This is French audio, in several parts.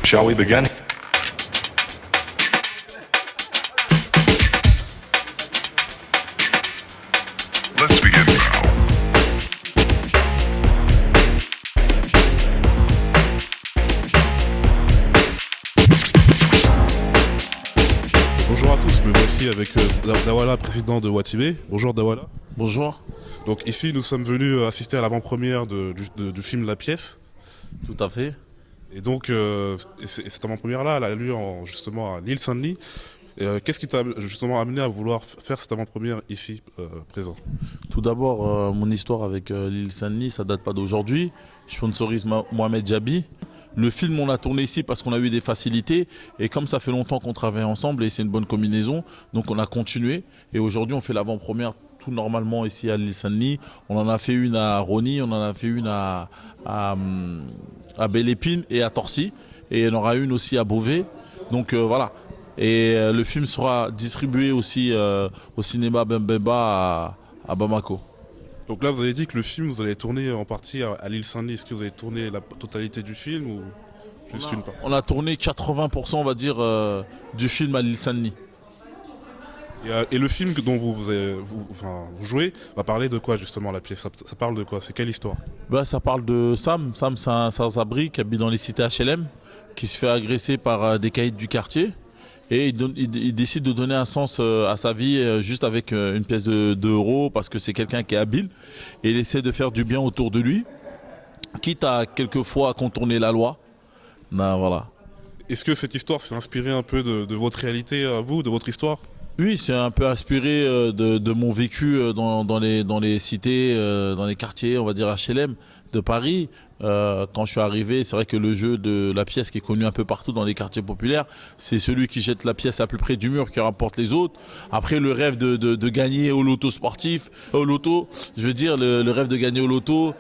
Shall we begin? Let's begin now. Bonjour à tous, me voici avec Dawala, président de Watibé. Bonjour Dawala. Bonjour. Donc ici nous sommes venus assister à l'avant-première du film La Pièce. Tout à fait. Et donc cette avant-première-là, elle a lieu justement à l'île Saint-Denis. Qu'est-ce qui t'a justement amené à vouloir faire cette avant-première ici, présent? Tout d'abord, mon histoire avec l'île Saint-Denis, ça date pas d'aujourd'hui. Je sponsorise Mohamed Diaby. Le film, on l'a tourné ici parce qu'on a eu des facilités. Et comme ça fait longtemps qu'on travaille ensemble et c'est une bonne combinaison, donc on a continué. Et aujourd'hui, on fait l'avant-première tout normalement ici à l'île Saint-Denis. On en a fait une à Rony, on en a fait une à Belle-Épine et à Torcy. Et il y en aura une aussi à Beauvais. Donc voilà. Et le film sera distribué aussi au cinéma Bembeba à Bamako. Donc là, vous avez dit que le film, vous allez tourner en partie à l'île Saint-Denis. Est-ce que vous avez tourné la totalité du film ou juste une partie? On a tourné 80%, on va dire, du film à l'île Saint-Denis. Et le film dont vous jouez va parler de quoi justement, la pièce? Ça parle de quoi? C'est quelle histoire? Ça parle de Sam. Sam, c'est un sans-abri qui habite dans les cités HLM, qui se fait agresser par des caïds du quartier. Et il décide de donner un sens à sa vie juste avec une pièce de euro, parce que c'est quelqu'un qui est habile. Et il essaie de faire du bien autour de lui, quitte à quelquefois contourner la loi. Voilà. Est-ce que cette histoire s'est inspirée un peu de votre réalité à vous, de votre histoire? Oui, c'est un peu inspiré de mon vécu dans les cités, dans les quartiers, on va dire HLM de Paris. Quand je suis arrivé, c'est vrai que le jeu de la pièce qui est connu un peu partout dans les quartiers populaires, c'est celui qui jette la pièce à plus près du mur qui rapporte les autres. Après, le rêve de gagner au loto sportif, le rêve de gagner au loto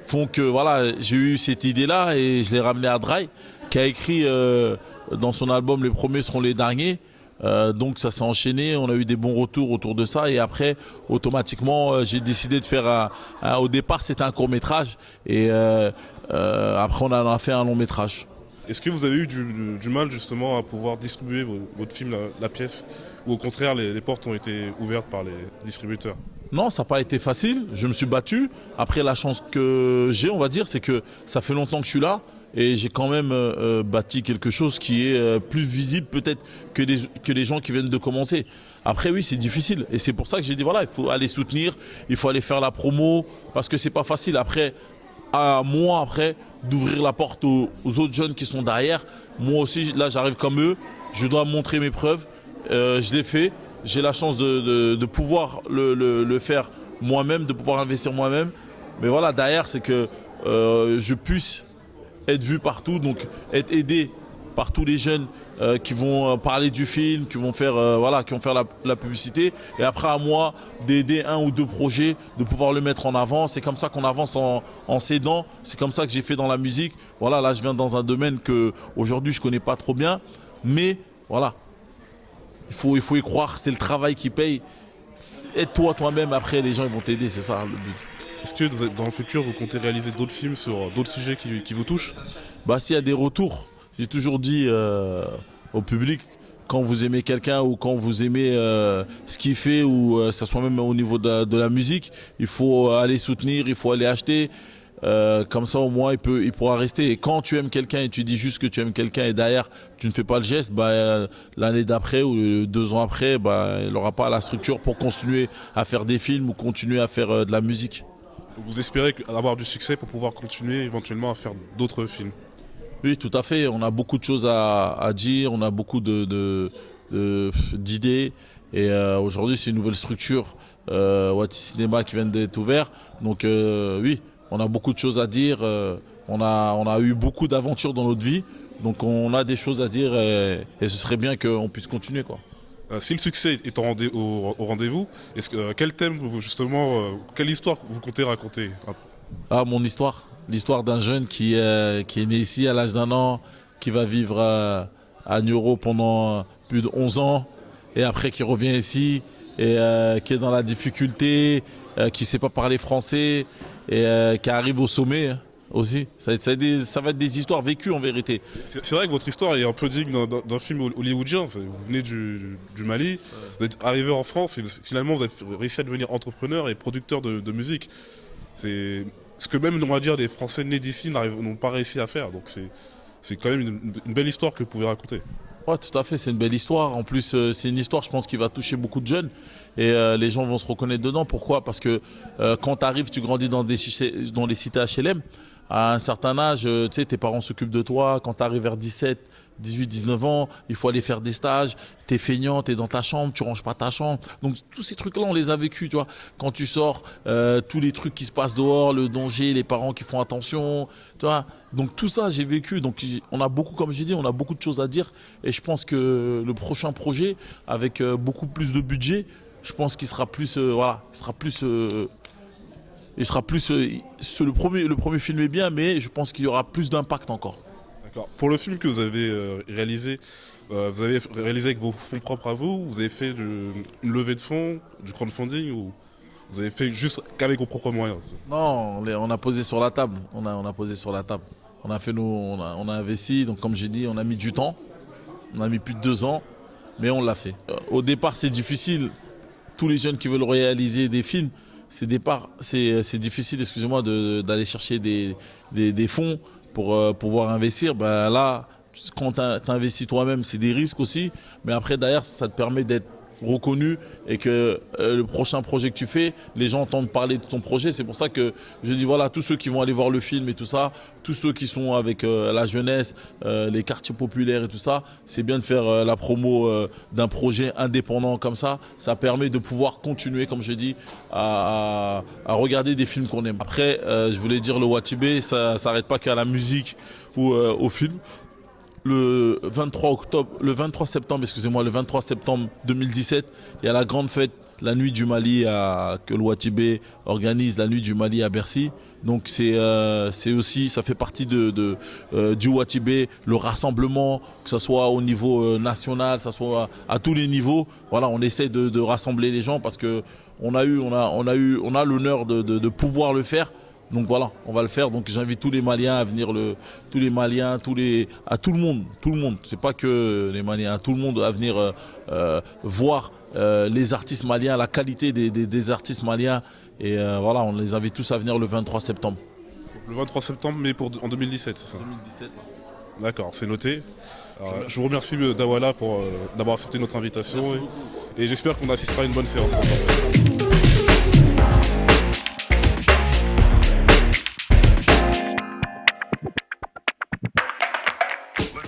font que voilà, j'ai eu cette idée-là et je l'ai ramené à Dry, qui a écrit dans son album Les premiers seront les derniers. Donc ça s'est enchaîné, on a eu des bons retours autour de ça et après automatiquement j'ai décidé de faire au départ c'était un court-métrage et après on en a fait un long-métrage. Est-ce que vous avez eu du mal justement à pouvoir distribuer votre film, la pièce, ou au contraire les portes ont été ouvertes par les distributeurs? Non, ça n'a pas été facile, je me suis battu. Après la chance que j'ai, on va dire, c'est que ça fait longtemps que je suis là. Et j'ai quand même bâti quelque chose qui est plus visible peut-être que les gens qui viennent de commencer. Après oui, c'est difficile. Et c'est pour ça que j'ai dit voilà, il faut aller soutenir, il faut aller faire la promo, parce que c'est pas facile. Après, à moi après, d'ouvrir la porte aux autres jeunes qui sont derrière. Moi aussi, là j'arrive comme eux, je dois montrer mes preuves. Je l'ai fait, j'ai la chance de pouvoir le faire moi-même, de pouvoir investir moi-même. Mais voilà, derrière c'est que je puisse être vu partout, donc être aidé par tous les jeunes qui vont parler du film, qui vont faire la publicité. Et après à moi d'aider un ou deux projets, de pouvoir le mettre en avant. C'est comme ça qu'on avance en s'aidant. C'est comme ça que j'ai fait dans la musique. Voilà, là je viens dans un domaine que aujourd'hui je connais pas trop bien, mais voilà, il faut y croire. C'est le travail qui paye. Aide-toi toi-même. Après les gens ils vont t'aider. C'est ça le but. Est-ce que dans le futur, vous comptez réaliser d'autres films sur d'autres sujets qui vous touchent? S'il y a des retours, j'ai toujours dit au public, quand vous aimez quelqu'un ou quand vous aimez ce qu'il fait, ou ça soit même au niveau de la musique, il faut aller soutenir, il faut aller acheter. Comme ça, au moins, il pourra rester. Et quand tu aimes quelqu'un et tu dis juste que tu aimes quelqu'un et derrière, tu ne fais pas le geste, l'année d'après ou 2 ans après, il n'aura pas la structure pour continuer à faire des films ou continuer à faire de la musique. Vous espérez avoir du succès pour pouvoir continuer éventuellement à faire d'autres films? Oui, tout à fait. On a beaucoup de choses à dire, on a beaucoup d'idées. Et aujourd'hui, c'est une nouvelle structure, Wati Cinéma, qui vient d'être ouverte. Donc oui, on a beaucoup de choses à dire. On a eu beaucoup d'aventures dans notre vie. Donc on a des choses à dire et ce serait bien qu'on puisse continuer, quoi. Si le succès est au rendez-vous, quel thème, justement, quelle histoire vous comptez raconter? Mon histoire. L'histoire d'un jeune qui est né ici à l'âge d'1 an, qui va vivre à Nioro pendant plus de 11 ans, et après qui revient ici, et qui est dans la difficulté, qui ne sait pas parler français, et qui arrive au sommet. aussi. Ça va être des histoires vécues en vérité. C'est vrai que votre histoire est un peu digne d'un film hollywoodien. Vous venez du Mali, vous êtes arrivé en France et finalement vous avez réussi à devenir entrepreneur et producteur de musique. C'est ce que même, on va dire, les Français nés d'ici n'ont pas réussi à faire. Donc c'est quand même une belle histoire que vous pouvez raconter. Ouais, tout à fait, c'est une belle histoire. En plus, c'est une histoire, je pense, qui va toucher beaucoup de jeunes. Et les gens vont se reconnaître dedans. Pourquoi? Parce que quand tu arrives, tu grandis dans les cités HLM. À un certain âge, tu sais, tes parents s'occupent de toi. Quand tu arrives vers 17, 18, 19 ans, il faut aller faire des stages. T'es feignant, t'es dans ta chambre, tu ranges pas ta chambre. Donc tous ces trucs-là, on les a vécus, tu vois. Quand tu sors, tous les trucs qui se passent dehors, le danger, les parents qui font attention, tu vois. Donc tout ça, j'ai vécu. Donc on a beaucoup, comme j'ai dit, on a beaucoup de choses à dire. Et je pense que le prochain projet, avec beaucoup plus de budget, je pense qu'il sera plus, voilà, il sera plus, le premier film est bien, mais je pense qu'il y aura plus d'impact encore. D'accord. Pour le film que vous avez réalisé avec vos fonds propres à vous, vous avez fait une levée de fonds, du crowdfunding, ou vous avez fait juste qu'avec vos propres moyens? Non, on a posé sur la table. On a posé sur la table. On a investi. Donc comme j'ai dit, on a mis du temps. On a mis plus de 2 ans, mais on l'a fait. Au départ, c'est difficile. Tous les jeunes qui veulent réaliser des films, c'est difficile, excusez-moi, d'aller chercher des fonds pour pouvoir investir. Ben là, quand tu investis toi-même, c'est des risques aussi. Mais après, derrière, ça te permet d'être reconnu et que le prochain projet que tu fais, les gens entendent parler de ton projet. C'est pour ça que je dis, voilà, tous ceux qui vont aller voir le film et tout ça, tous ceux qui sont avec la jeunesse, les quartiers populaires et tout ça, c'est bien de faire la promo d'un projet indépendant comme ça. Ça permet de pouvoir continuer, comme je dis, à regarder des films qu'on aime. Après, je voulais dire, le Watibé, ça s'arrête pas qu'à la musique ou au film. Le 23 septembre 2017, il y a la grande fête, la nuit du Mali que le Watibé organise, la nuit du Mali à Bercy. Donc c'est aussi, ça fait partie du Watibé, le rassemblement, que ce soit au niveau national, que ce soit à tous les niveaux. Voilà, on essaie de rassembler les gens parce que on a l'honneur de pouvoir le faire. Donc voilà, on va le faire. Donc j'invite tous les Maliens à venir, tout le monde. C'est pas que les Maliens, tout le monde à venir voir les artistes maliens, la qualité des artistes maliens. Et voilà, on les invite tous à venir le 23 septembre. Le 23 septembre, mais en 2017, c'est ça? 2017. D'accord, c'est noté. Alors, je vous remercie Dawala d'avoir accepté notre invitation et j'espère qu'on assistera à une bonne séance.